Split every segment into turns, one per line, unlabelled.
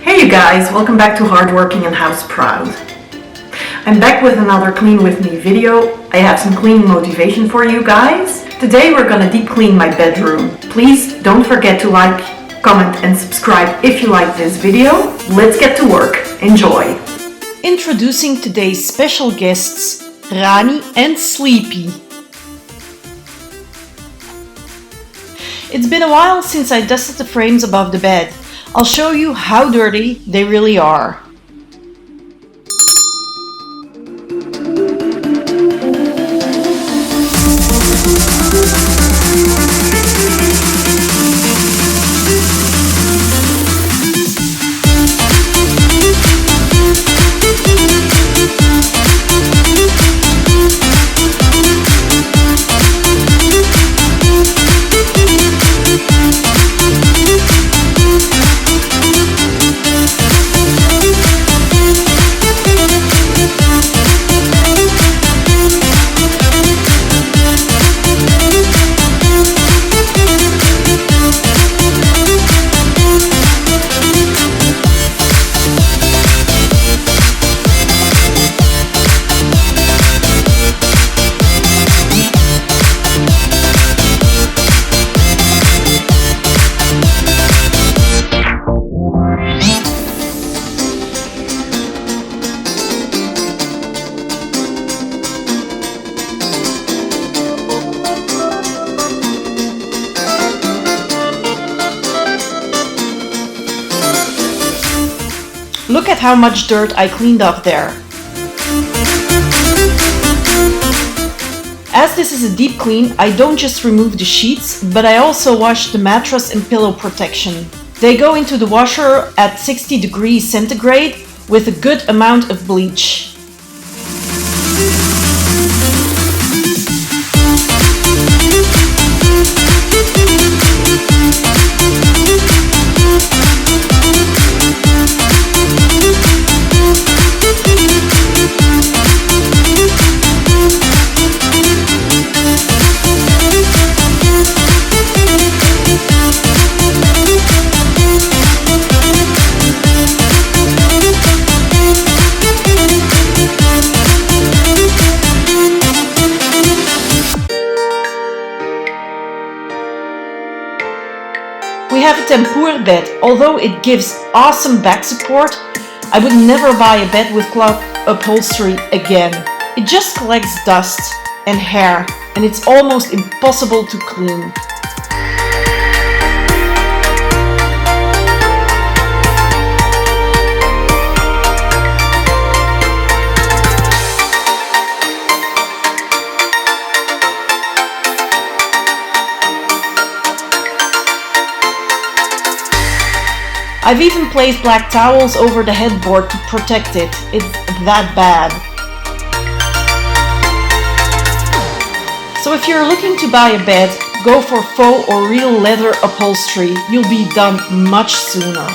Hey you guys, welcome back to Hardworking and House Proud. I'm back with another Clean With Me video. I have some cleaning motivation for you guys. Today we're gonna deep clean my bedroom. Please don't forget to like, comment and subscribe if you like this video. Let's get to work. Enjoy!
Introducing today's special guests, Rani and Sleepy. It's been a while since I dusted the frames above the bed. I'll show you how dirty they really are. Look at how much dirt I cleaned up there. As this is a deep clean, I don't just remove the sheets, but I also wash the mattress and pillow protection. They go into the washer at 60 degrees centigrade with a good amount of bleach. We have a tempur bed. Although it gives awesome back support, I would never buy a bed with cloth upholstery again. It just collects dust and hair, and it's almost impossible to clean. I've even placed black towels over the headboard to protect it. It's that bad. So if you're looking to buy a bed, go for faux or real leather upholstery. You'll be done much sooner.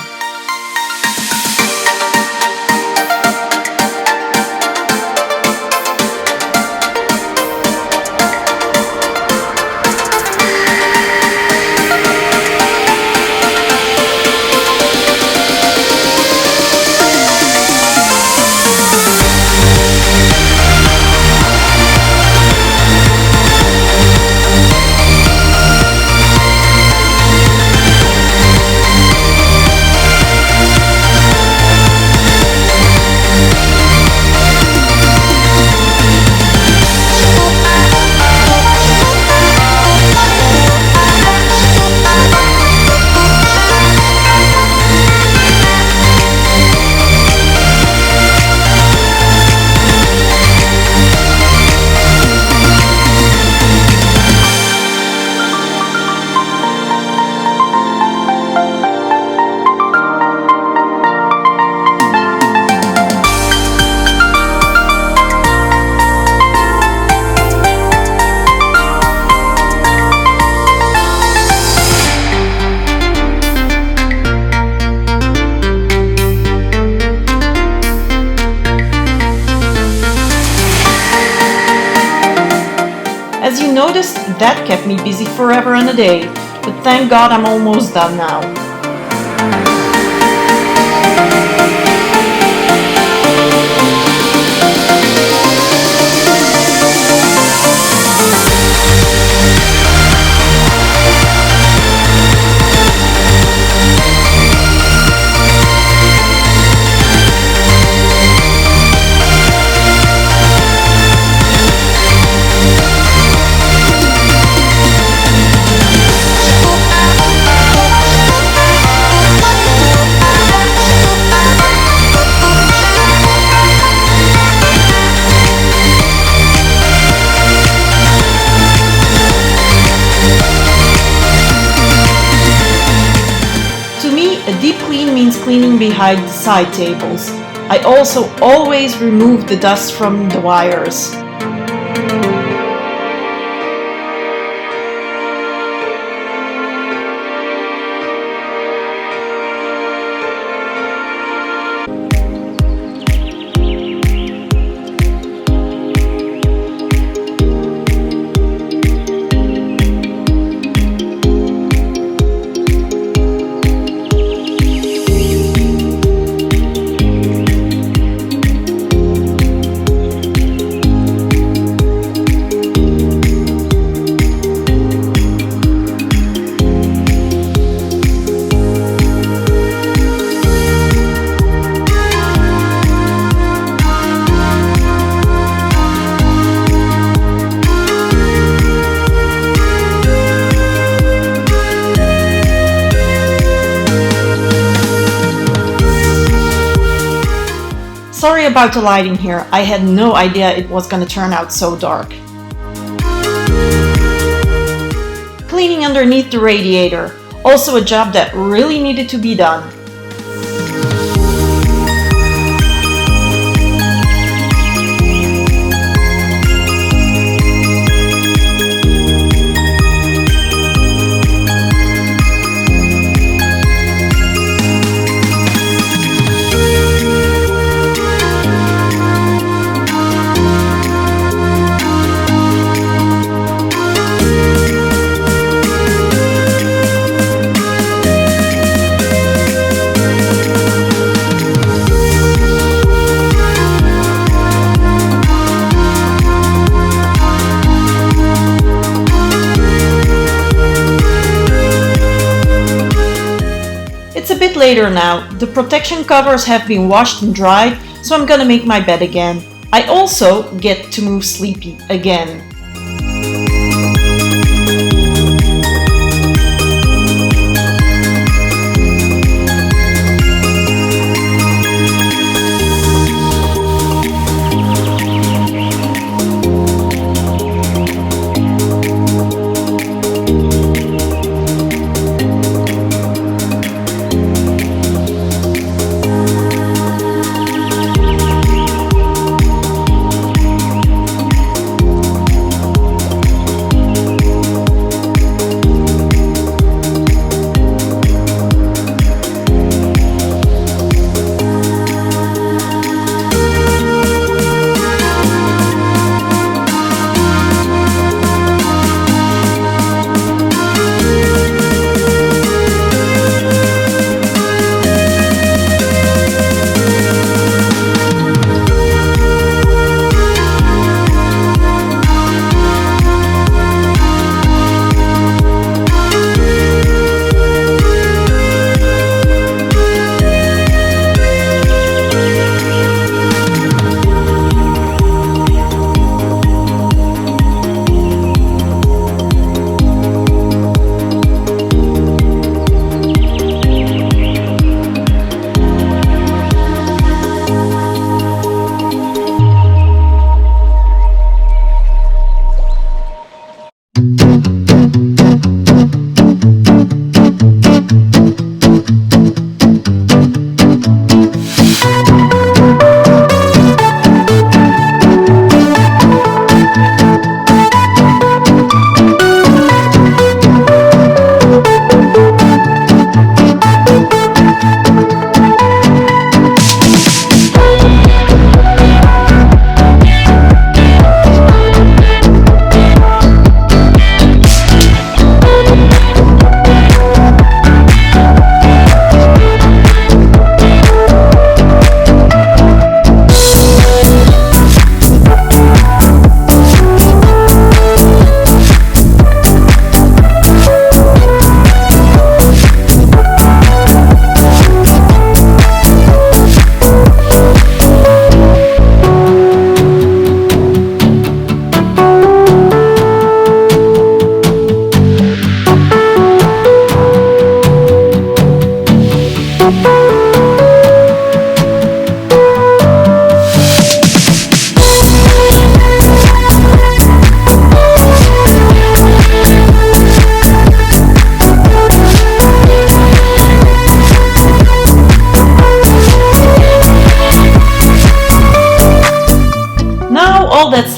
As you noticed, that kept me busy forever and a day, but thank God I'm almost done now. a deep clean means cleaning behind the side tables. I also always remove the dust from the wires. Sorry about the lighting here, I had no idea it was going to turn out so dark. Cleaning underneath the radiator, also a job that really needed to be done. It's a bit later now, the protection covers have been washed and dried, so I'm gonna make my bed again. I also get to move Sleepy again.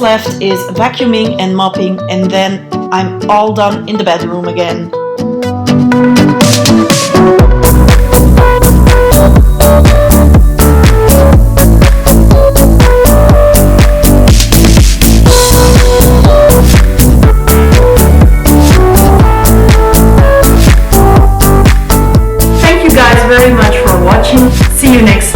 what's left is vacuuming and mopping, and then I'm all done in the bedroom again.
Thank you guys very much for watching. See you next